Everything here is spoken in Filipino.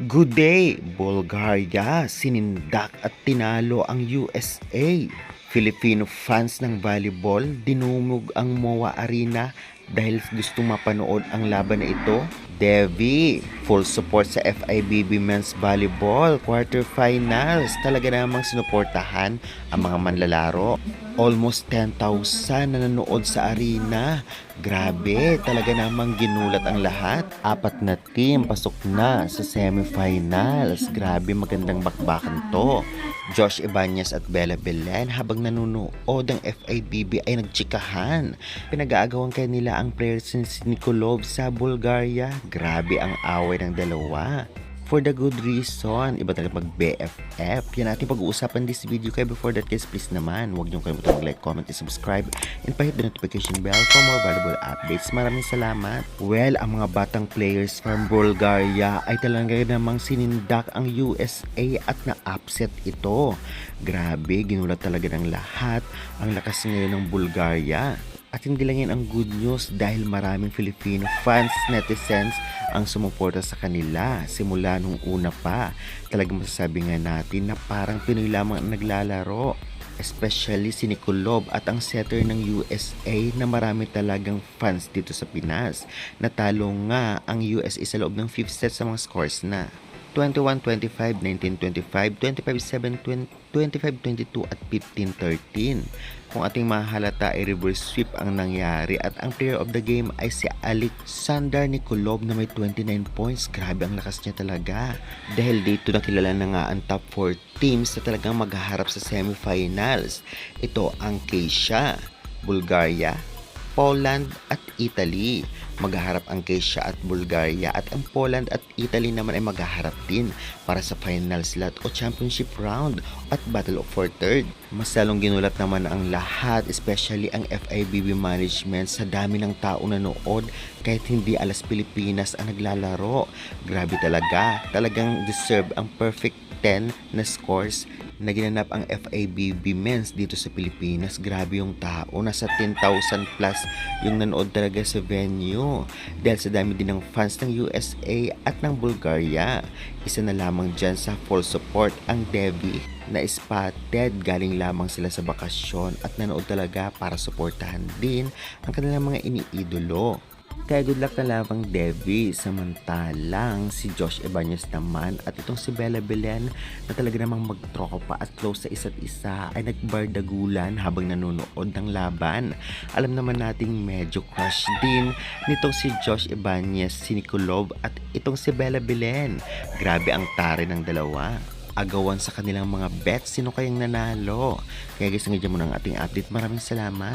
Good day, Bulgaria. Sinindak at tinalo ang USA. Filipino fans ng volleyball dinumog ang MOA Arena dahil gustong mapanood ang laban na ito. Devi, full support sa FIVB Men's Volleyball Quarterfinals. Talaga namang sinuportahan ang mga manlalaro. Almost 10,000 na nanood sa arena. Grabe, talaga namang ginulat ang lahat. 4 na team pasok na sa semifinals. Grabe, magandang bakbakan to. Josh Ibanez at Bella Belen habang nanunood ang FIVB ay nagtsikahan. Pinag-aagawan kanila ang players ni Nikolov sa Bulgaria. Grabe ang away ng dalawa. For the good reason, iba talaga mag-BFF. Yan natin pag-uusapan this video. Kaya before that guys, please naman, huwag niyong kalimutan mag-like, comment, and subscribe. And pa-hit the notification bell for more valuable updates. Maraming salamat. Well, ang mga batang players from Bulgaria ay talaga namang sinindak ang USA at na-upset ito. Grabe, ginulat talaga ng lahat ang lakas ngayon ng Bulgaria. At hindi lang yan ang good news dahil maraming Filipino fans, netizens ang sumuporta sa kanila simula nung una pa. Talagang masasabi nga natin na parang Pinoy lamang ang naglalaro. Especially si Nikolov at ang setter ng USA na marami talagang fans dito sa Pinas. Natalo nga ang USA sa loob ng 5th set sa mga scores na 21-25, 19-25, 25-7, 25-22 at 15-13. Kung ating mahalata ay reverse sweep ang nangyari at ang player of the game ay si Alexander Nikolov na may 29 points. Grabe ang lakas niya talaga. Dahil dito nakilala na nga ang top 4 teams na talagang maghaharap sa semifinals. Ito ang Croatia, Bulgaria, Poland at Italy. Maghaharap ang Croatia at Bulgaria at ang Poland at Italy naman ay maghaharap din para sa final slot o championship round at battle for third. Mas lalong ginulat naman ang lahat, especially ang FIVB management sa dami ng taong nanood kahit hindi alas Pilipinas ang naglalaro. Grabe talaga, talagang deserve ang perfect 10 na scores na ginanap ang FIVB Men's dito sa Pilipinas. Grabe yung tao, nasa 10,000 plus yung nanood talaga sa venue dahil sa dami din ng fans ng USA at ng Bulgaria. Isa na lamang dyan sa full support ang Devi na spotted. Galing lamang sila sa bakasyon at nanood talaga para suportahan din ang kanilang mga iniidolo. Kaya good luck na lamang Devi. Samantalang si Josh Ibanez naman at itong si Bella Belen na talaga namang magtropa at close sa isa't isa ay nagbardagulan habang nanonood ng laban. Alam naman nating medyo crush din nitong si Josh Ibanez, si Nikolov at itong si Bella Belen. Grabe ang tare ng dalawa. Agawan sa kanilang mga bets, sino kayang nanalo. Kaya guys, hanggang dyan muna ang ating update. Maraming salamat.